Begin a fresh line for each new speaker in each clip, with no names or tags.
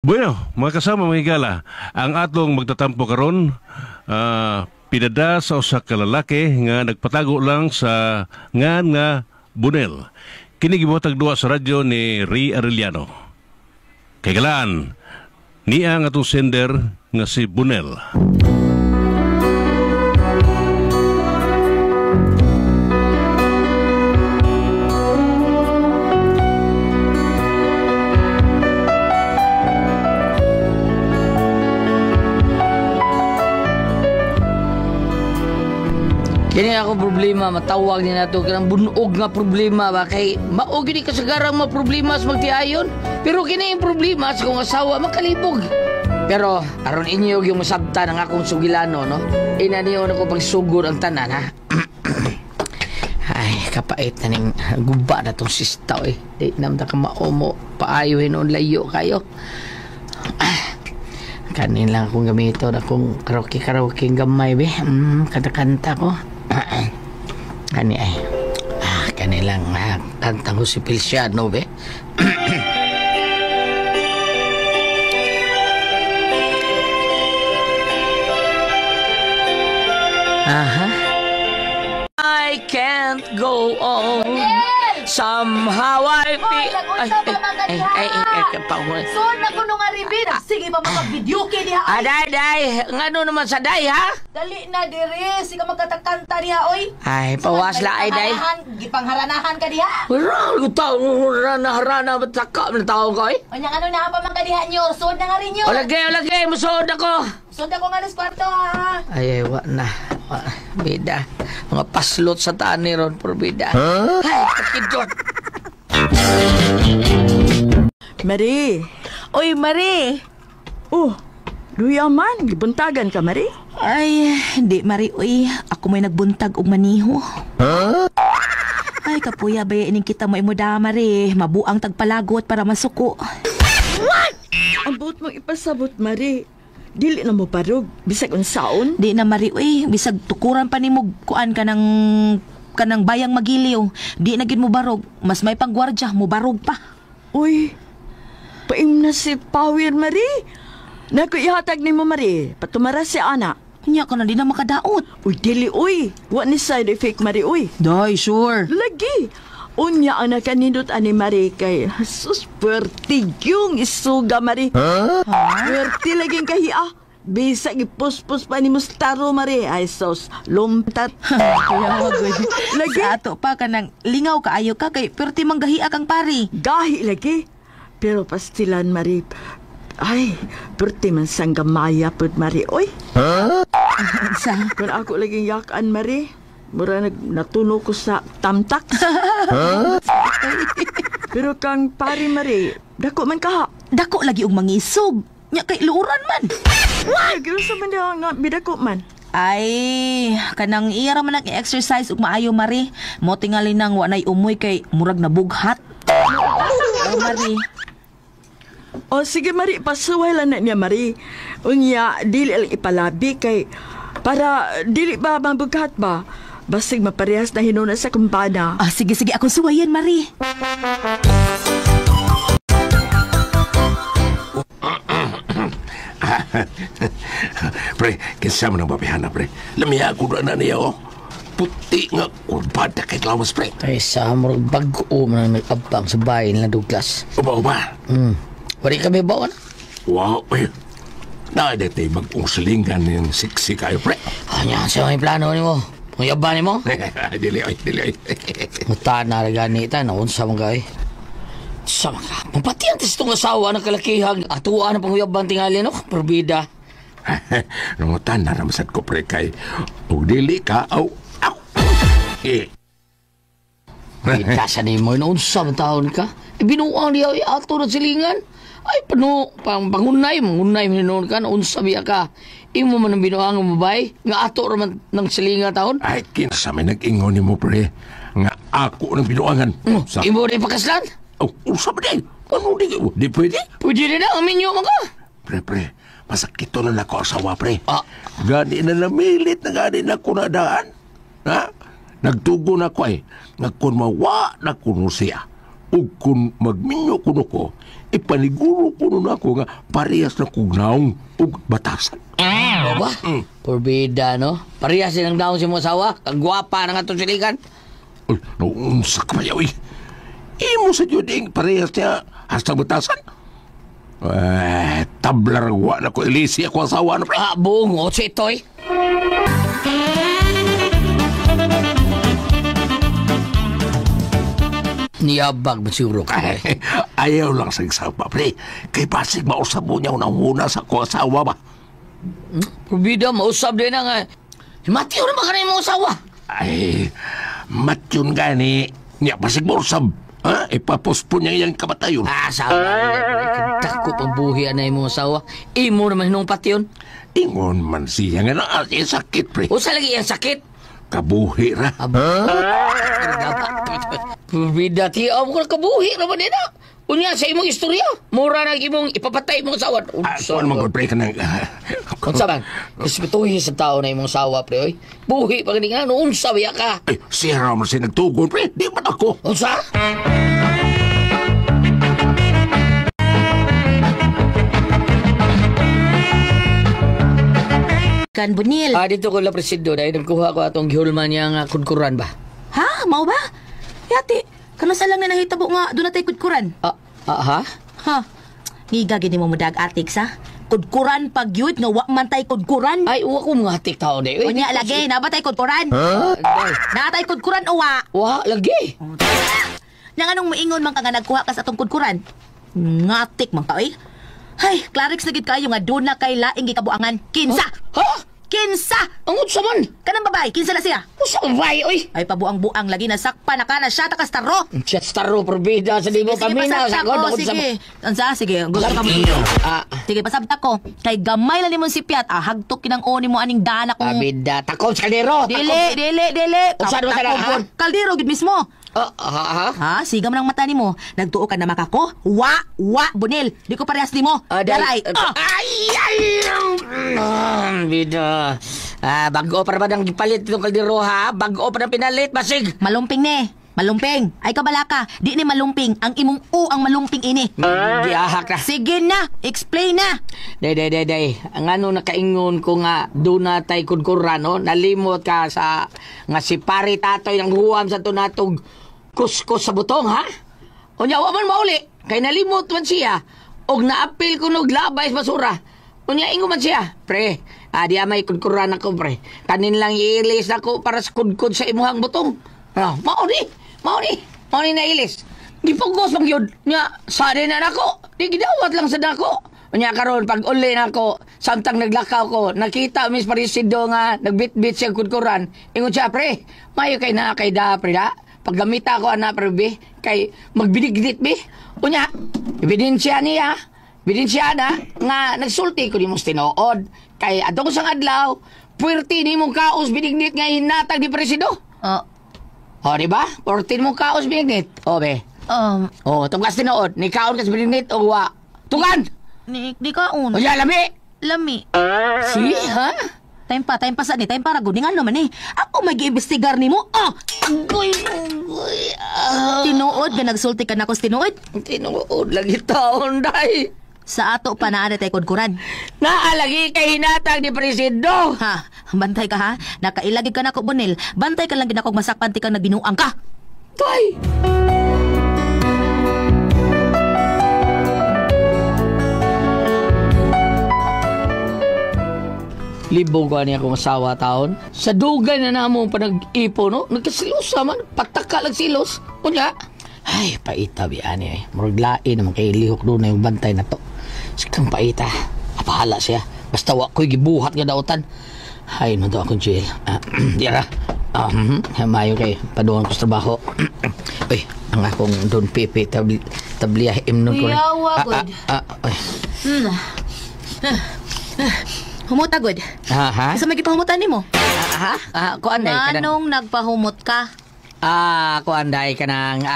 Bueno, mga kasama mga higala, ang atong magtatampo karon pinada sa usa ka lalaki nga nagpatago lang sa nga Bunel. Kini gibuhatag duwa sa radyo ni Ray Arellano. Kay galaan, niya ang atong sender nga si Bunel.
Kini ako problema, matawag ni nato kanang bunog nga problema ba kay mao gini kasagarang mga problema sa magtiayon. Pero kini yung problema sa kong asawa makalibog. Pero aron inyo yung masabta ng akong sugilano, no? Inaniyo na ko pagsugod ang tanan, ha? Ay, kapait na ning guba na tong sistaw, eh. Di namda ka maumo, paayuhin on layo kayo. Kanin lang akong gamito na akong karaoke gamay, be. Kanta-kanta ko. Kani ay. Kani lang, kanta ko si Feliciano, be. I can't go on. Somehow I feel...
So, nakuno nga ribid. Sige pa makabidyo kini ha.
Day. Ngano naman sa day, ha?
Dali na dire. Sige magkatakanta niya, oy.
Ay, pawasla ay, day.
Gipangharanahan ka diha.
Wala, harana, mataka na tao ko, eh.
Onyang ano na pa magkadiha nyo. Sod na nga rin nyo.
Olagay, musood ako.
Sod ako nga ng kwarto, ha.
Ay, wa na. Bida. Mga paslot sa tani ron, por bida. Ay, kakidot.
Marie.
Oy, Marie.
Oh, duyaman. Gibuntagan ka, Marie?
Ay, hindi, Marie. Uy, ako may nagbuntag og maniho. Ay, kapuya, ba ining kita mo imuda, Marie. Mabuang tagpalagot para masuko.
What? Ang buot mo ipasabot, Marie. Dili na mo parog. Bisag unsaon?
Di na, Marie. Uy, bisag tukuran pa ni mo kuan ka ng bayang magiliw. Di na gid mo barog. Mas may panggwardya, mo barog pa.
Uy, paim na si Power, Marie. Naku, ihatag ni mo, Marie. Patumara si Ana.
Kanya ka na di na makadaot.
Uy, dili, uy. What ni side effect, Marie, uy?
Day, sure.
Lagi. Unya ang nakanindot ani Marie kay sus, perti yung isuga, Marie. Perti laging kahia. Bisa ipuspos pa ni Mustaro, Marie. Ay, sos, lumtat.
Kuya, wag
Lagi.
Sa ato pa ka nang lingaw ka ayo ka kay perti manggahi akang pari.
Gahi lagi. Pero pastilan, Marie. Ay, perti man sang gamaya pud, Marie. Oy.
Sa
Kung ako laging yakan, Marie. Mura natuno ko sa tamtak. Pero kang pari, Marie, dako man ka.
dako lagi og mangisog. Nya kay luuran man.
What? Ginusa man daw nga bidako man.
Ay, kanang iya ra man nag-exercise ug maayo, Mari. Mo tingali nang wa nay umoy kay murag nabughat. Oh, Mari.
O sige, Marie, pasuway lang na niya, Marie. Unya, dili lang ipalabi kay para dili ba mabughat ba? Basig maparehas na hinuna sa kumpana.
Ah, sige, ako suwayan, Mari.
Pre, kinsa man ang babihana, pre. Lamiya ako na niya, oh. Puti nga kurbada kay lawas, pre.
Ay, sa murag bago man nag-abang sa bahay nila Douglas.
Uba.
Wari kami ba na?
Wow, eh. Naadete mag-ung silingan yung siksi kayo, pre.
Anya, sa may plano ni mo. Kung yaban ni mo.
Dili.
Mutana na ganita, naunsa mong gay. Sa mga, mapatiyan tis itong asawa ng kalakihag. Atuan na panguyabang tingali, no? Perbida.
Nangutan na ramasad ko, pre, kay o dili ka, aw.
Itasan ni mo, naunsa mong taon ka. Ibinuang niya, ato na silingan. Ay, pangunay noon ka, naunsa biya ka. Imo man ang binuang mo bay, nga ato raman ng silingan taon.
Ay, kinsa may nag-ingon ni mo, pre. Nga ako ng binuangan.
Imo na ipakaslan?
Oh, usa ba din? Ano di pwede?
Pwede rin na, aminyo mo ka.
Pre, masakit to na ako asawa, pre.
Gani
na namilit na gani na kunadaan. Ha? Nagtugo na ko eh. Nga kung mawa na kuno siya. O kung magminyo kuno ko, ipaniguro ko nun ako nga parehas na kugnaong ug batasan.
Ano ba? Porbida, no? Parehas silang daon si mong asawa. Ang gwapa na nga itong silikan.
Uy, naunsa ka mayaw eh. Imo sa juding parehas niya hasta batasan. Tablar wa na ko ilisi ako asawa na pre.
Bungo si Toy. Niyabag ba siguro ka?
Ayaw lang sa isama, pre. Kay basig mausap mo niya unang-una sa ko asawa ba?
Porbida, mausap din na nga. Matiyo naman ka na yung mga asawa.
Ay, matyon gani. Niya, basig mausap. Ha? Ipapuspo niya yung kamatayon.
Sabi. Dako pang buhi na yung mga asawa. Imo naman hinong pati yun.
Ingon man siya nga na sakit, pre.
O sa lagi yung sakit.
Kabuhi ra.
Porbida, tiyaw ko na kabuhi naman din na. Unya sa imong istorya, mura na imong ipapatay imong asawa.
Ano man, pre, ka nang...
Unsa man? Respetuhin sa tao na imong asawa, pre, oy. Buhi pa gani nga, unsa biya ka?
Ay, siya raman siya nagtugon, pre. Di man ako.
Unsa?
Kan Bunil.
Dito ko la presido dahil nagkuha ko atong gihulman niya nga kudkuran ba?
Ha? Mao ba? Yati, kano sa lang na nahitabo nga doon natay kudkuran?
Ha?
Ha? Ngiga gini mo mudag atik sa? Kudkuran pag yun nga wa man tay kudkuran.
Ay, uwa ko mga tik tao na.
Unya lagi, nabatay kudkuran? Natay kudkuran o wa?
Wa, lagi.
Nang anong maingon man ka nga nagkuha ka sa atong kudkuran? Ngatik man ka, eh. Hay, Clarix na gid kayo nga doon na kay laing gikabuangan. Kinsa!
Ha?
Kinsa!
Ang utsa man.
Kanang babae, kinsa na siya?
Usa ang bay, oy.
Ay, pabuang-buang lagi na sakpa na ka na siya takas taro.
Chat staro probida sa libo pamina.
pasabta ko. Sige. Ansa, sige. Gusto ka mo. Sige, pasabta ko. Kay gamay lang nimong sipiat. Hagtok kinang oni mo aning dana kong...
Abida, takon sa kaldero.
Dili.
O, saan mo
Takbo,
tala, ha?
Kaldero, gid mismo.
Ha?
Ha? Sigam ng mata nimo. Nagtuo ka na makako. Wa, Bunil. Di ko parehas nimo. Daray.
Bida. Bago pa ba nang gipalit itong kaldero, ha? Bago pa na pinalit, basig.
Malumping ne. Malumping. Ay kabalaka. Di ni malumping. Ang imong ang malumping ini.
Gihahak na.
Sige na. Explain na.
Day. Ang ano nakaingon ko nga doon na tay kudkuran, no? Nalimot ka sa nga si pari tatoy ng huwam sa tunatog kuskus sa butong, ha? O niya, waman mauli. Kay nalimot man siya. Og naapil ko naglabay sa basura. O niya, ingo man siya. Pre, di may kudkuran ako, pre. Kanin lang iilis ako para sa kudkud sa imuhang butong. Mauni na ilis. Di pagkos pag yun. Niya, sari na nako. Di gidawat lang sa nako. Niya karon pag uli na ako, samtang naglakaw ko, nakita Miss Parisido nga nagbit-bit siya kudkuran. Ingon siya, pre, mayo kay na kay da, pre da. Paggamita ko ana, pre, be, kay magbidignit, be. Unya, ebidensya niya. Ebidensya na nga nagsulti ko ni mong tinood. Kay atong sang adlaw, puwerti ni mong kaos bidignit nga hinatag ni Presido. O, di ba? Puwerti ni mong kaos bidignit. O, be. Tugas tinood. Ni kaon ka sa bidignit o wa. Tugan!
Di ka un.
O, ya, lami!
Lami.
Si, ha?
Time pa sa ni. Time para good. Nga naman eh. Ako mag-iimbestigar ni mo.
Agoy.
Tinuod ka nagsulti ka na ko tinuod.
Tinuod lagi taon, day.
Sa ato pa na tay kudkuran.
Naalagi kay hinatag ni Presido.
Ha, bantay ka ha. Nakailagi ka na ko Bunil. Bantay ka lang ginakog masakpan ti kang nabinuang ka.
Tay! Libog ko niya akong asawa taon. Sa dugay na namong panag-ipo, no? Nagkasilos naman. Pataka lang silos. Kunya. Ay, paita biyan eh. Muraglain naman kay lihok doon na yung bantay na to. Sikang paita. Apahala siya. Basta wa ko'y gibuhat nga dautan. Ay, man to akong jail. Dira. Mayo kay paduhan ko sa trabaho. Uy, ang akong doon pipi tabliyah imnon ko.
Kuyawa, good. Humuta, good.
Ha?
Isa magipahumutan ni mo?
Kuan day ka
Manong nagpahumot ka?
Kuan day ka ng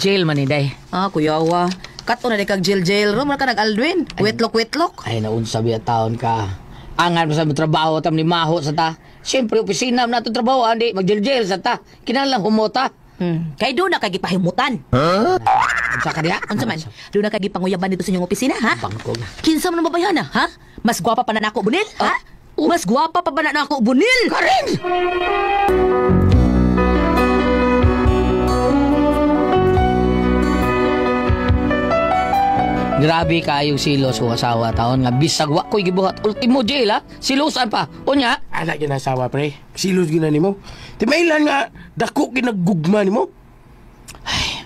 jail man day.
Kuyawa. Kato na di kag jail-jail. Ro, ka nag-aldwin. Witlok-witlok.
Ay, naunsa biya taon ka. Angan mo sa trabaho tam ni Maho sa ta. Siyempre, opisina na itong trabaho, andi, mag-jail-jail sa ta. Kinalang humota.
Kay doon na kay gipahimutan.
Unsa ka diha?
Unsa man? Doon na kay gipanguyaban dito sa inyong opisina, ha?
Bangkog na.
Kinsa man mabayana, ha? Mas gwapa pa na nako, Bunil, ha? Mas gwapa pa ba na nako, Bunil?
Karen! Grabe kayong silos kong asawa taon nga bisag wa ko'y gibuhat ultimo jail ha. Silusan pa. Unya.
Ala gyud asawa pre. Silos gyud na nimo. Ti mailan nga dako ginagugma nimo.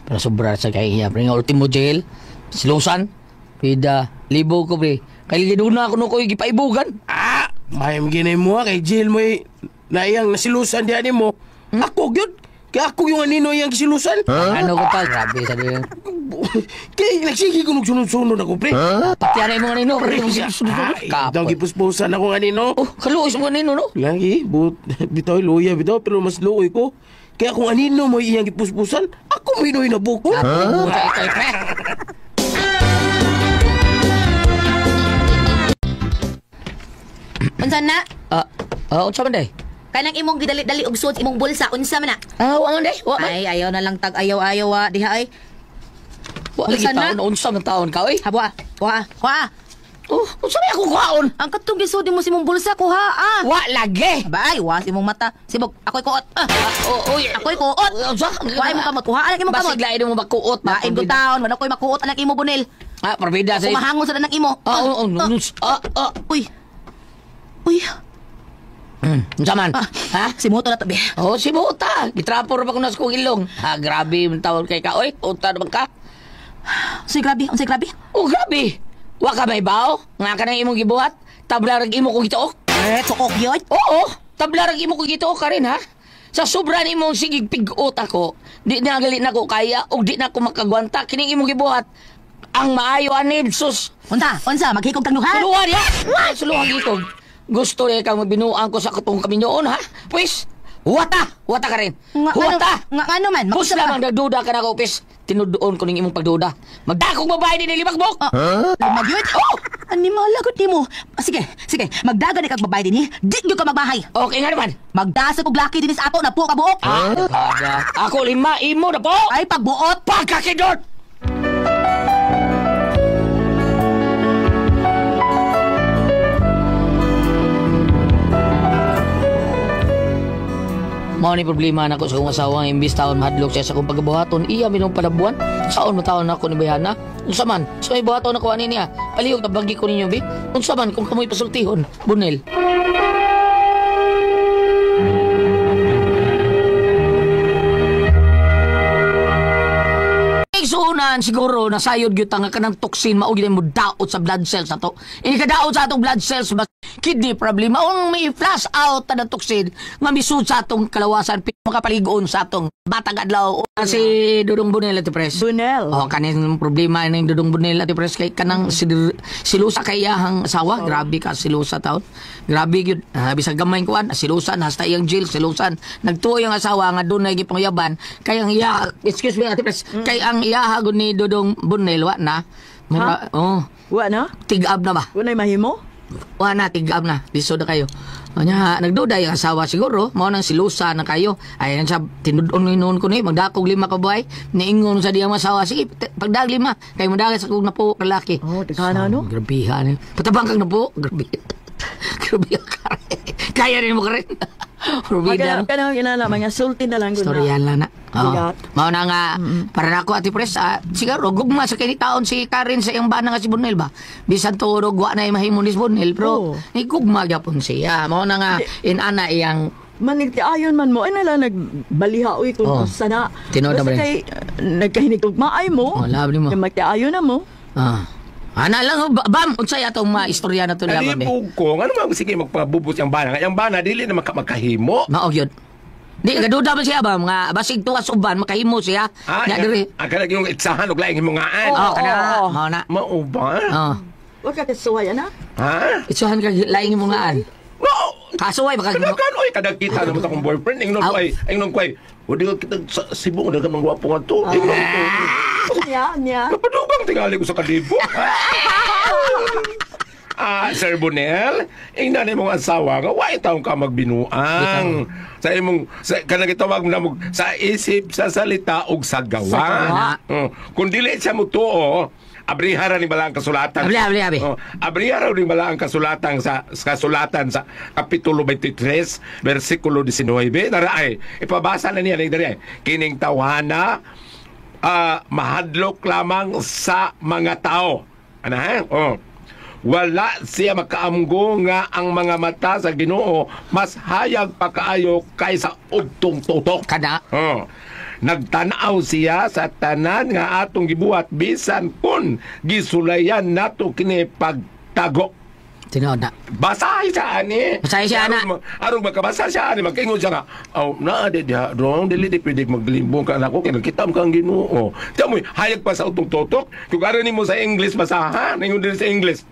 Pero sobra sa kay iya pre nga ultimo jail. Silusan. Pida libo ko pre. Kay giduna ako no ko'y gipaibugan.
Mayam ginay mo kay jail mo naiyang nasilusan diha nimo. Ako gyud. Kaya ako yung anino yung gisilusan.
Ano ko pa? Grabe sa diyan.
Kaya nagsige ko nung sunod-sunod ako, pre.
Pati anay mo anino.
Daw gipuspusan ako anino.
Oh, kaluos mo anino no?
Lagi, bitaw luya bitaw, pero mas luoy ko. Kaya kung anino mo iyang gipuspusan, ako mo inoy na buko.
Ito, pre.
Unsa na?
Unsa man day?
Kanang imong gidali-dali og suot imong bulsa, unsa man na?
Wa man day. Wa man.
Ay, ayaw na lang tag ayaw-ayaw wa diha ay.
Wa lagi
Unsa na?
taon. Unsa man taon ka oy?
Habwa. Kuha.
Oh, unsa man ako kuhaon?
Ang katong gisudi mo si imong bulsa, kuha.
Wa lagi.
Ba ay, wa si imong mata. Sibog, ako'y kuot.
Oy,
Ako'y kuot.
Unsa?
Wa mo kamot, kuha alang imong kamot.
Basig lain mo makuot.
Lain ko taon, wala ko'y makuot alang imo, Bunil.
Parbida sa.
Kumahangon sa nang imo. Uy.
Unsa man? Ha?
Si Moto na tabi.
Oh, si Buta. Gitrapor pa ko nas kong ilong. Grabe man tawon kay ka. Oy, uta naman ka.
Unsay grabe?
Oh, grabe. Wa ka may bao? Nga ka nang imong gibuhat? Tablarag imo ko gituok?
Tukok yun.
Oo, tablarag imo ko gituok ka rin ha? Sa sobra ni mong sigig pigot ako, di na galit na ko kaya o di na ko makagwanta. Kining imong gibuhat. Ang maayo anib, sus.
Unsa, maghikog tang luha.
Suluhan ya! Suluhan gitog. Gusto rin kang magbinuang ko sa katong kaminyoon, ha? Pues, wata ka rin. Wata!
Nga ano man?
Kung lamang nagduda ka na ko, pues, tinudoon ko ng imong pagduda. Magdakong babae din nilimagbok!
Lumag yun?
Oh!
Ani malagot ni mo. Sige. Magdaga ni kag babae din, di nyo ka magbahay.
Okay nga naman.
Magdasa kog laki din sa ato na po kabuok.
Kada. Ako 5 imo na po!
Ay, pagbuot.
Pagkakidot! Mao ni problema nako sa akong asawa nga imbis taon mahadlok siya sa akong pagbuhaton iya minong palabuan saon mo taon ako ni bayana unsa man sa may buhaton ako ani niya palihog na bagi ko ninyo bi unsa man kung kamoy pasultihon Bunel. Suunan siguro nasayod gyud nga kanang toxin mao gyud mo daot sa blood cells ato. Ini ka daot sa atong blood cells bas kidney problem mao may flash out ta toxin nga misud sa atong kalawasan makapaligon sa atong batang adlaw si Dudong Bunel at Pres.
Bunel.
Oh kaning problema ning Dudong Bunel at Pres kay kanang silusa kay iyang asawa. Grabe ka silusa taon. Grabe gyud. Bisag gamay kuan silusan hasta iyang jail silusan. Nagtuo yung asawa nga dunay gipangyaban kay ang iya excuse me Ate Pres kay ang iyahagon ni Dudong Bunel wa na. Mura,
Wa na?
tig-ab na ba?
Wa na'y mahimo?
Wa na, tig-ab na. Liso na kayo. Nya, nagduda yung asawa siguro. Mao nang silusa na kayo. Ay, nang sa tinudon noon ko ni, magdakog 5 ka buhay. Niingon sa diyang asawa. Sige, pagdag 5. Kay magdagas ako na po kalaki.
Oh, tigana no?
Grabihan. Patabang kang na po. Grabe. Grabe ka rin. Kaya rin mo ka rin. Rubida.
Kanang inana, mga sulti na lang.
Storyan lang na.
Bigat.
Mao na nga, para na ako, Ate Pres, siguro, gugma sa kinitaon si Karen sa iyang bana nga si Bunel ba? Bisan turog, wa na mahimon ni Bunel, pero gugma gyapon siya. Mao na nga, inana iyang
Manigtiayon man mo, ay nala nagbalihaoy kung sana.
Tinood na ba rin?
Kay, nagkahinig kog maay mo.
Labli mo.
Kay magtiayon na mo.
Ana lang, bam, unsay atong maistorya na to nila, babe.
Alipog ko, ano mga sige magpabubos yung bana? Yung bana, dili na makahimo.
Mao gyud. Di gaduda man siya ba nga basig tuwas uban makahimo siya. Nya diri.
Aga yung itsahan og laing himungaan.
Kana mao na.
Mao ba?
Wa ka kasuway na?
Ha?
Itsuhan ka laing mo ngaan.
No.
Kasuway baka
Kanakan oy kada kita na mo ta kong boyfriend ingnon ko ay Wadi ka kita sa Cebu na mga gwapo nga to.
Niya.
Kapadugang tingali ko sa kadibo. Sir Bonel, ina ni mong asawa nga, why taong ka magbinuang? Sa imong, kanang itawag mo na mo, sa isip, sa salita, o sa gawa. Kung dili siya mo tuo, abrihara ni bala ang kasulatan.
Abi.
Abrihara ni bala ang kasulatan sa Kapitulo 23, versikulo 19. Naraay, ipabasa na niya, kining tawhana, mahadlok lamang sa mga tao. Ano ha? Wala siya makaamgo nga ang mga mata sa Ginoo mas hayag pa kaayo kaysa ugtong tutok.
Kada.
Nagtanaw siya sa tanan nga atong gibuhat bisan kun gisulayan nato kini pagtago.
Tinood na.
Basahin siya ani.
Basahin siya, ana.
Arong magkabasa siya ani, magkaingon siya nga, naa di diha, dong, dili di pwede maglimbong ka nako, kaya kita mo kang Ginoo. Tiyan mo, hayag pa sa utong totok. Kung aron mo sa English, basahan, ingon din sa English.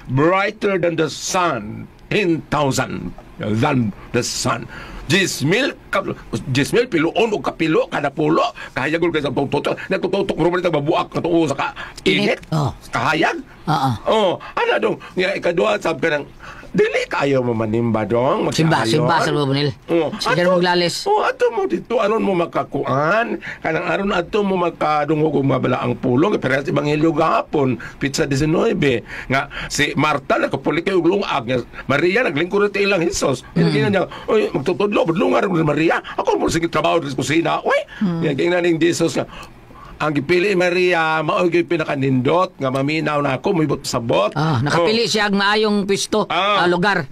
Brighter than the sun, 10,000 than the sun. Jismil piluon o kapilo kada pulo kahayag ka sa tutok natututok mo rin babuak na tuo sa init kahayag ano dong nga ikadua sab ka ng dili kayo mamanimba dong
simba sa Bonel sige mo maglalis
ato mo dito aron mo makakuan kanang aron ato mo makadungog og mabala ang pulong pero sa ebanghelyo gahapon pizza 19 nga si Marta nakapulik kay og lungag Maria naglingkod ti ilang Hesus niya oy magtutudlo budlungar ni Maria ako mo sige trabaho sa kusina oy nga ning Jesus nga ang gipili Maria mao gyud pinakanindot nga maminaw na ako moibot sa bot.
Nakapili siya ang maayong pisto lugar.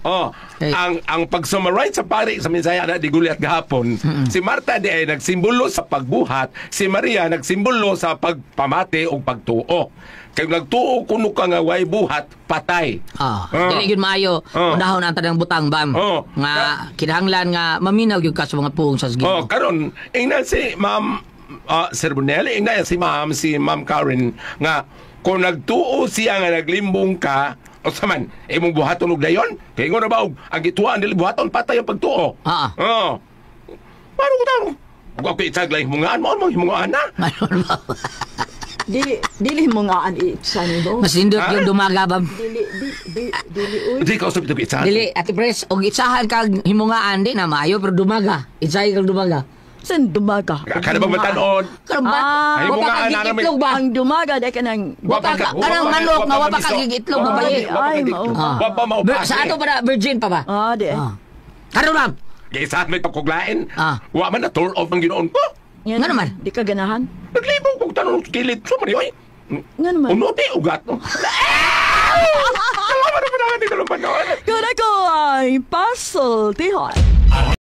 Ang pag-summarize sa pari sa mensaya na digulit gahapon, si Marta di ay nagsimbolo sa pagbuhat, si Maria nagsimbolo sa pagpamati o pagtuo. Kaya nagtuo kuno ka nga way buhat, patay.
Dili yun maayo. Unahon ang tanang butang bam. Nga kinahanglan nga maminaw yung ka sa mga puong sa Ginoo.
Karon, ina si Ma'am Sir Bonel, ina si Ma'am Karen nga kung nagtuo siya nga naglimbong ka o saman, imong buhaton og dayon kay ngo na ba ang gituan dili buhaton patay ang pagtuo. Paano ko tawo? Ako itaglay himungaan mo himungaan na.
Dili mo nga an itsa nito.
Mas indot yung dumaga bam.
Dili ka usap ito itsa.
Dili ati pres og itsahan kag himungaan di na maayo pero dumaga. Itsay kag dumaga.
San dumaga?
Kada bang matanon?
Ay
mo nga
itlog ba?
Ang dumaga dahil ka ng...
Kanang manok nga wapa kag itlog babayi.
Ay, mao.
Sa ato para virgin pa ba?
Di.
Karon bam.
Kaysa may pagkuglain. Wa man na turn off ang Ginoon ko.
Nga naman.
Di ka ganahan?
Naglibong kong tanong kilit. So, oy.
Nga naman.
Uno, di, ugat, no? Salamat na pa na, hindi ko lang panood.
Kaya ko ay puzzle, tihon.